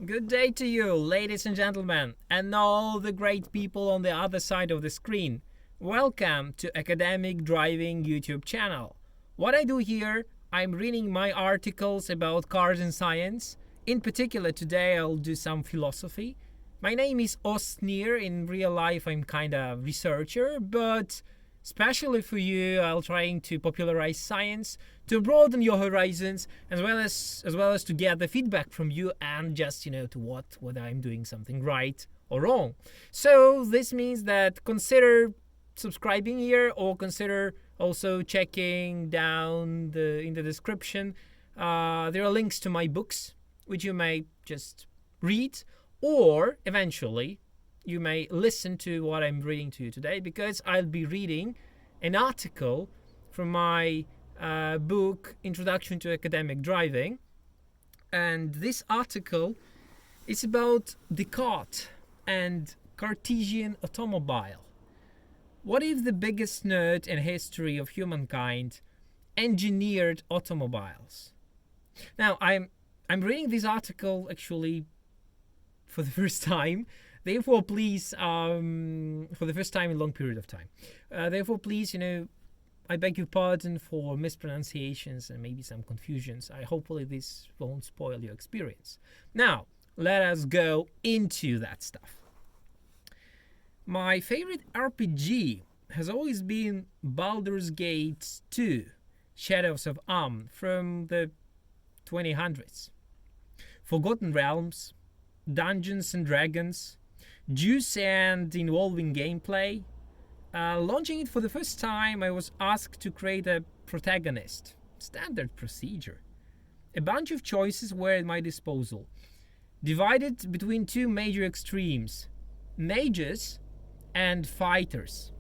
Good day to you, ladies and gentlemen, and all the great people on the other side of the screen. Welcome to Academic Driving YouTube channel. What I do here, I'm reading my articles about cars and science. In particular, today I'll do some philosophy. My name is Osnir. In real life, I'm kind of researcher, but especially for you, I'll trying to popularize science, to broaden your horizons, as well as to get the feedback from you and just to whether I'm doing something right or wrong. So this means that consider subscribing here, or consider also checking down in the description. There are links to my books, which you may just read, or eventually you may listen to what I'm reading to you today, because I'll be reading an article from my book, Introduction to Academic Driving. And this article is about Descartes and Cartesian automobile. What if the biggest nerd in history of humankind engineered automobiles? Now, I'm reading this article actually for the first time. Therefore, please, for the first time in a long period of time. Therefore, please, I beg your pardon for mispronunciations and maybe some confusions. Hopefully this won't spoil your experience. Now, let us go into that stuff. My favorite RPG has always been Baldur's Gate 2, Shadows of Amn, from the 2000s. Forgotten Realms, Dungeons and Dragons, juicy and involving gameplay. Launching it for the first time, I was asked to create a protagonist. Standard procedure. A bunch of choices were at my disposal, divided between two major extremes: mages and fighters.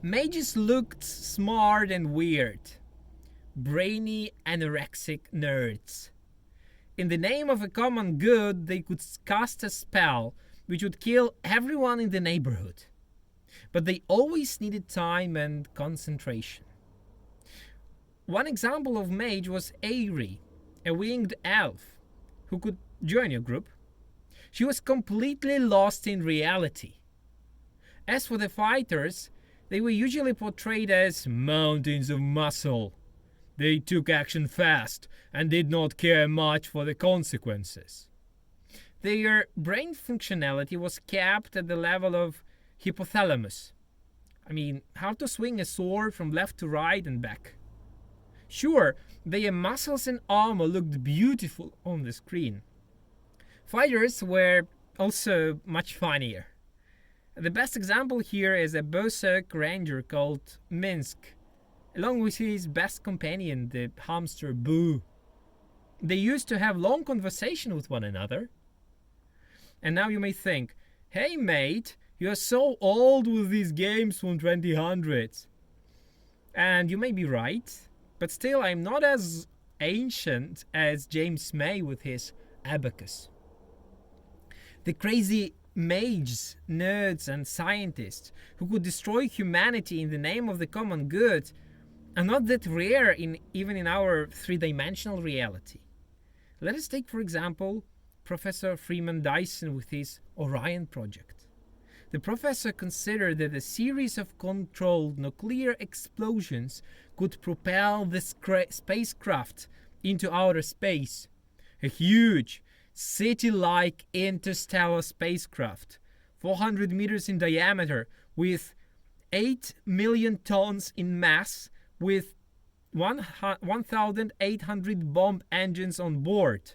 Mages looked smart and weird, brainy anorexic nerds. In the name of a common good, they could cast a spell which would kill everyone in the neighborhood. But they always needed time and concentration. One example of mage was Aerie, a winged elf who could join your group. She was completely lost in reality. As for the fighters, they were usually portrayed as mountains of muscle. They took action fast and did not care much for the consequences. Their brain functionality was capped at the level of hypothalamus. How to swing a sword from left to right and back. Sure, their muscles and armor looked beautiful on the screen. Fighters were also much funnier. The best example here is a berserk ranger called Minsk, along with his best companion, the hamster Boo. They used to have long conversation with one another. And now you may think, hey mate, you are so old with these games from 2000s. And you may be right, but still I'm not as ancient as James May with his abacus. The crazy mages, nerds and scientists who could destroy humanity in the name of the common good are not that rare even in our three-dimensional reality. Let us take, for example, Professor Freeman Dyson with his Orion project. The professor considered that a series of controlled nuclear explosions could propel the spacecraft into outer space. A huge, city-like interstellar spacecraft, 400 meters in diameter, with 8 million tons in mass, with 1,800 bomb engines on board.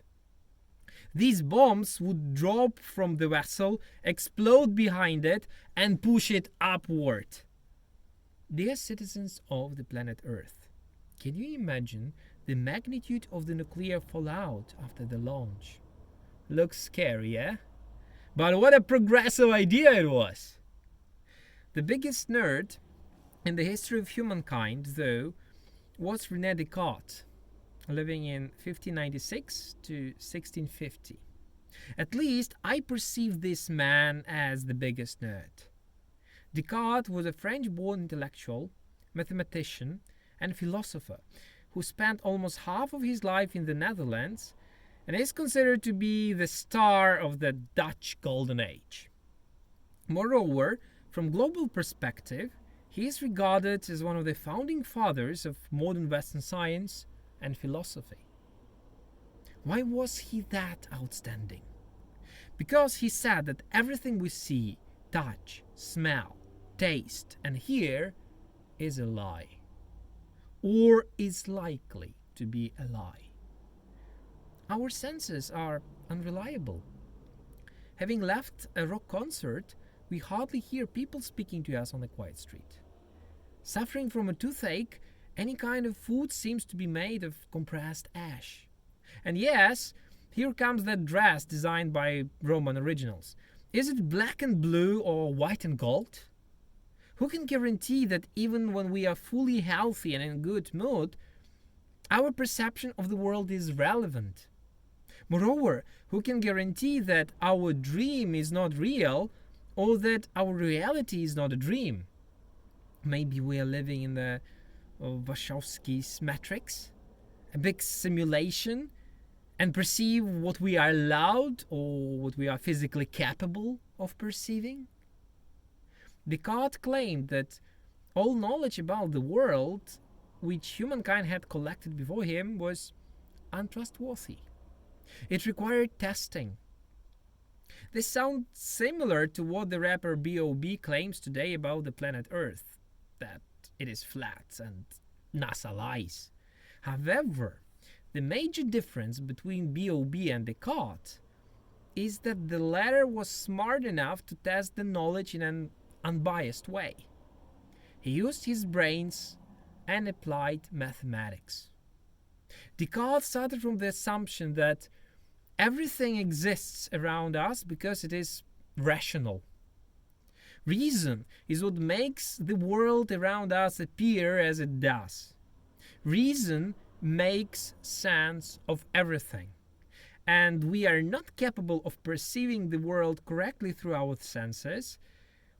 These bombs would drop from the vessel, explode behind it, and push it upward. Dear citizens of the planet Earth, can you imagine the magnitude of the nuclear fallout after the launch? Looks scary, eh? But what a progressive idea it was! The biggest nerd in the history of humankind, though, was René Descartes, living in 1596 to 1650. At least I perceive this man as the biggest nerd. Descartes was a French-born intellectual, mathematician, and philosopher who spent almost half of his life in the Netherlands and is considered to be the star of the Dutch Golden Age. Moreover, from global perspective, he is regarded as one of the founding fathers of modern Western science and philosophy. Why was he that outstanding? Because he said that everything we see, touch, smell, taste, and hear is a lie, or is likely to be a lie. Our senses are unreliable. Having left a rock concert, we hardly hear people speaking to us on a quiet street. Suffering from a toothache, any kind of food seems to be made of compressed ash. And yes, here comes that dress designed by Roman originals. Is it black and blue or white and gold? Who can guarantee that even when we are fully healthy and in good mood, our perception of the world is relevant? Moreover, who can guarantee that our dream is not real or that our reality is not a dream? Maybe we are living in the Wachowski's matrix, a big simulation, and perceive what we are allowed or what we are physically capable of perceiving? Descartes claimed that all knowledge about the world which humankind had collected before him was untrustworthy. It required testing. This sounds similar to what the rapper B.O.B. claims today about the planet Earth, that it is flat and NASA lies. However, the major difference between B.O.B. and Descartes is that the latter was smart enough to test the knowledge in an unbiased way. He used his brains and applied mathematics. Descartes started from the assumption that everything exists around us because it is rational. Reason is what makes the world around us appear as it does. Reason makes sense of everything, and we are not capable of perceiving the world correctly through our senses.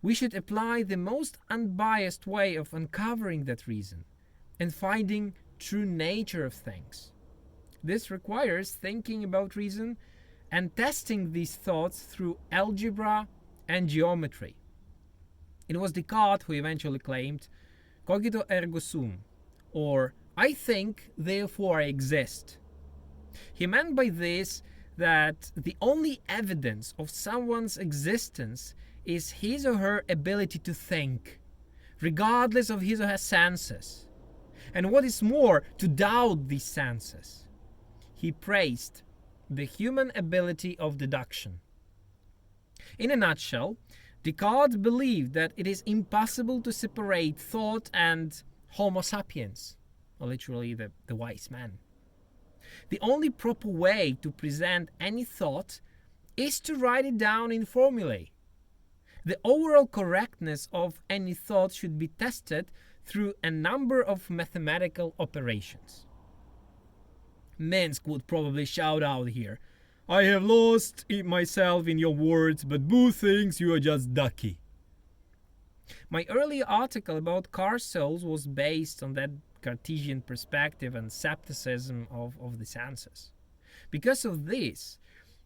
We should apply the most unbiased way of uncovering that reason and finding true nature of things. This requires thinking about reason and testing these thoughts through algebra and geometry. It was Descartes who eventually claimed cogito ergo sum, or I think, therefore I exist. He meant by this that the only evidence of someone's existence is his or her ability to think, regardless of his or her senses, and what is more, to doubt these senses. He praised the human ability of deduction. In a nutshell, Descartes believed that it is impossible to separate thought and Homo sapiens, or literally the wise man. The only proper way to present any thought is to write it down in formulae. The overall correctness of any thought should be tested through a number of mathematical operations. Minsk would probably shout out here, I have lost myself in your words, but Boo thinks you are just ducky. My earlier article about car souls was based on that Cartesian perspective and skepticism of the senses. Because of this,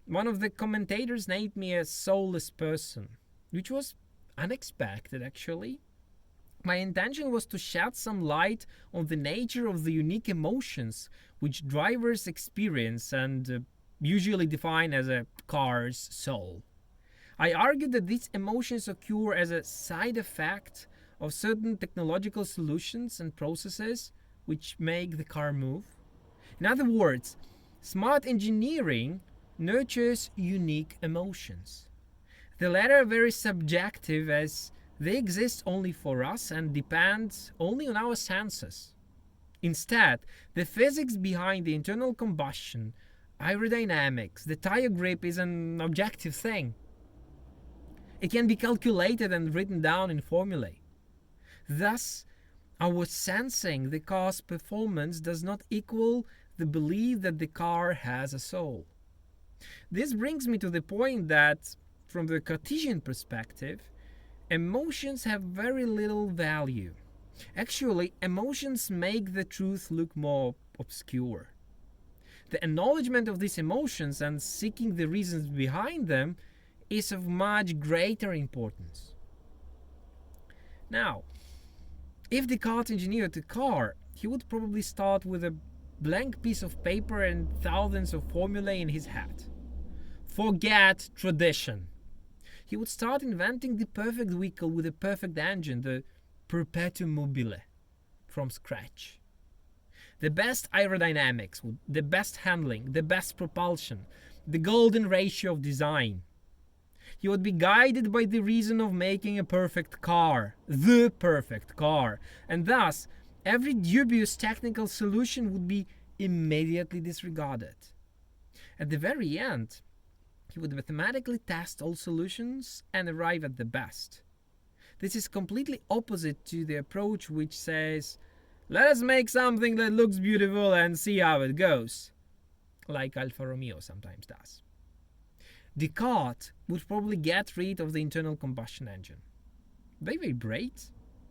one of the commentators named me a soulless person, which was unexpected actually. My intention was to shed some light on the nature of the unique emotions which drivers experience and usually define as a car's soul. I argued that these emotions occur as a side effect of certain technological solutions and processes which make the car move. In other words, smart engineering nurtures unique emotions. The latter are very subjective as they exist only for us and depend only on our senses. Instead, the physics behind the internal combustion, aerodynamics, the tire grip is an objective thing. It can be calculated and written down in formulae. Thus, our sensing the car's performance does not equal the belief that the car has a soul. This brings me to the point that, from the Cartesian perspective, emotions have very little value. Actually, emotions make the truth look more obscure. The acknowledgement of these emotions and seeking the reasons behind them is of much greater importance. Now, if Descartes engineered the car, he would probably start with a blank piece of paper and thousands of formulae in his head. Forget tradition. He would start inventing the perfect vehicle with a perfect engine, the perpetuum mobile, from scratch. The best aerodynamics, the best handling, the best propulsion, the golden ratio of design. He would be guided by the reason of making a perfect car, the perfect car, and thus every dubious technical solution would be immediately disregarded. At the very end, he would mathematically test all solutions and arrive at the best. This is completely opposite to the approach which says, let us make something that looks beautiful and see how it goes, like Alfa Romeo sometimes does. Descartes would probably get rid of the internal combustion engine. They vibrate,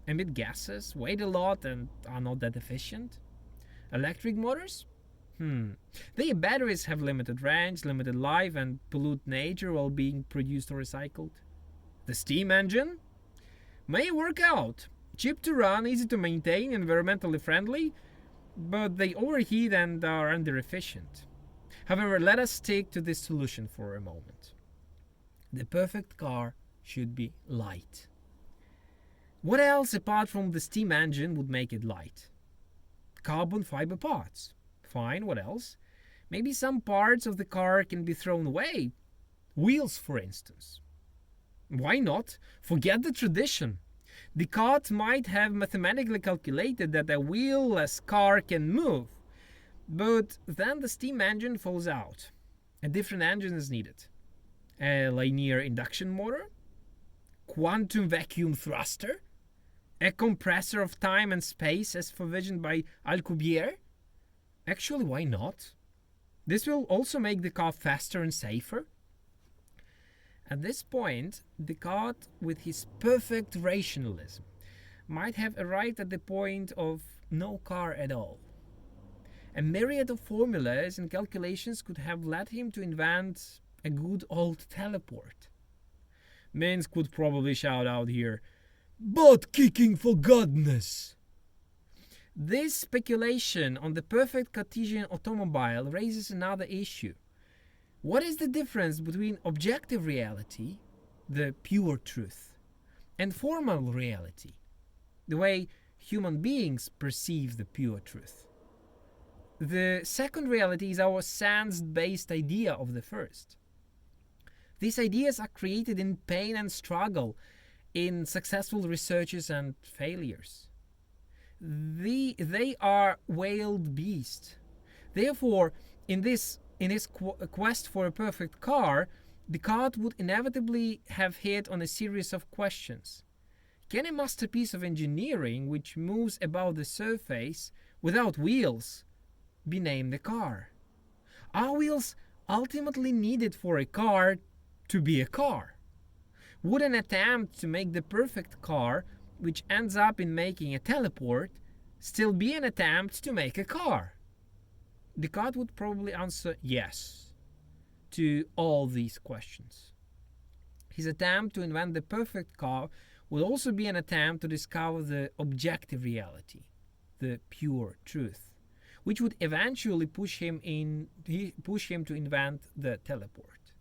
emit gases, weigh a lot, and are not that efficient. Electric motors? Their batteries have limited range, limited life, and pollute nature while being produced or recycled. The steam engine may work out. Cheap to run, easy to maintain, environmentally friendly, but they overheat and are under-efficient. However, let us stick to this solution for a moment. The perfect car should be light. What else apart from the steam engine would make it light? Carbon fiber parts. Fine, what else? Maybe some parts of the car can be thrown away. Wheels, for instance. Why not? Forget the tradition. Descartes might have mathematically calculated that a wheelless car can move, but then the steam engine falls out. A different engine is needed. A linear induction motor? Quantum vacuum thruster? A compressor of time and space as envisioned by Alcubierre? Actually, why not? This will also make the car faster and safer. At this point, Descartes, with his perfect rationalism, might have arrived at the point of no car at all. A myriad of formulas and calculations could have led him to invent a good old teleport. Minsk would probably shout out here, "Butt kicking for godness!" This speculation on the perfect Cartesian automobile raises another issue. What is the difference between objective reality, the pure truth, and formal reality, the way human beings perceive the pure truth? The second reality is our sense-based idea of the first. These ideas are created in pain and struggle, in successful researches and failures. They are wild beasts. Therefore, in his quest for a perfect car, Descartes would inevitably have hit on a series of questions. Can a masterpiece of engineering which moves about the surface without wheels be named a car? Are wheels ultimately needed for a car to be a car? Would an attempt to make the perfect car, which ends up in making a teleport, still be an attempt to make a car? Descartes would probably answer yes to all these questions. His attempt to invent the perfect car would also be an attempt to discover the objective reality, the pure truth, which would eventually push him to invent the teleport.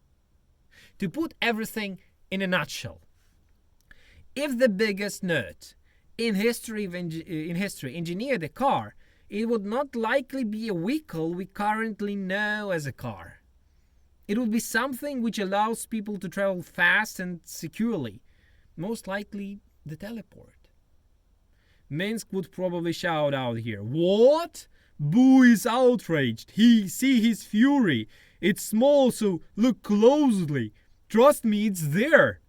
To put everything in a nutshell, if the biggest nerd in history engineered a car, it would not likely be a vehicle we currently know as a car. It would be something which allows people to travel fast and securely, most likely the teleport. Minsk would probably shout out here, "What? Boo is outraged. See his fury. It's small, so look closely. Trust me, it's there."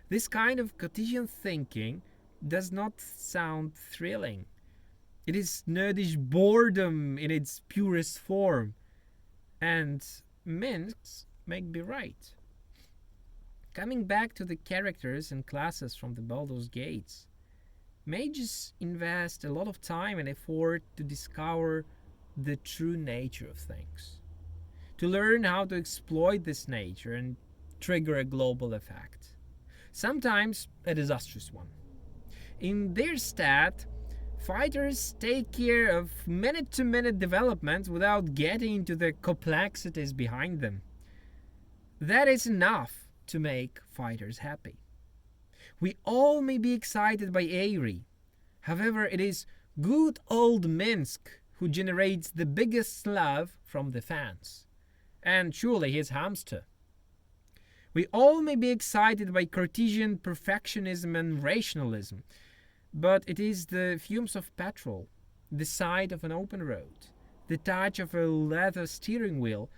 This kind of Cartesian thinking does not sound thrilling. It is nerdish boredom in its purest form. And Minsk may be right. Coming back to the characters and classes from the Baldur's Gates, mages invest a lot of time and effort to discover the true nature of things, to learn how to exploit this nature and trigger a global effect, sometimes a disastrous one. In their stead, fighters take care of minute to minute developments without getting into the complexities behind them. That is enough to make fighters happy. We all may be excited by Airy. However, it is good old Minsk who generates the biggest love from the fans. And surely his hamster. We all may be excited by Cartesian perfectionism and rationalism, but it is the fumes of petrol, the sight of an open road, the touch of a leather steering wheel,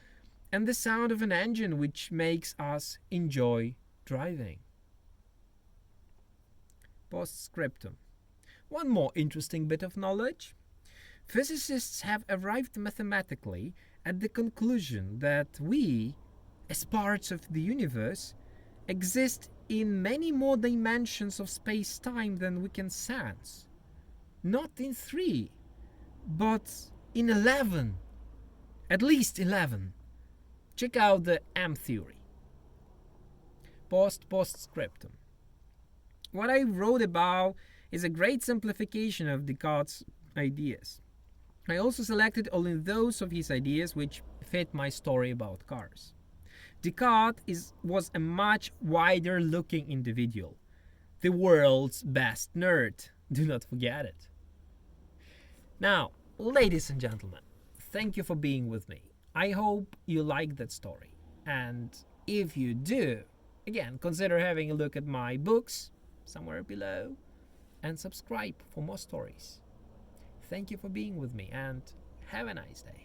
and the sound of an engine which makes us enjoy driving. Postscriptum. One more interesting bit of knowledge. Physicists have arrived mathematically at the conclusion that we, as parts of the universe, exist in many more dimensions of space-time than we can sense. Not in 3, but in 11. At least 11. Check out the M theory. Postscriptum. What I wrote about is a great simplification of Descartes' ideas. I also selected only those of his ideas which fit my story about cars. Descartes was a much wider looking individual. The world's best nerd. Do not forget it. Now, ladies and gentlemen, thank you for being with me. I hope you liked that story. And if you do, again, consider having a look at my books somewhere below and subscribe for more stories. Thank you for being with me and have a nice day.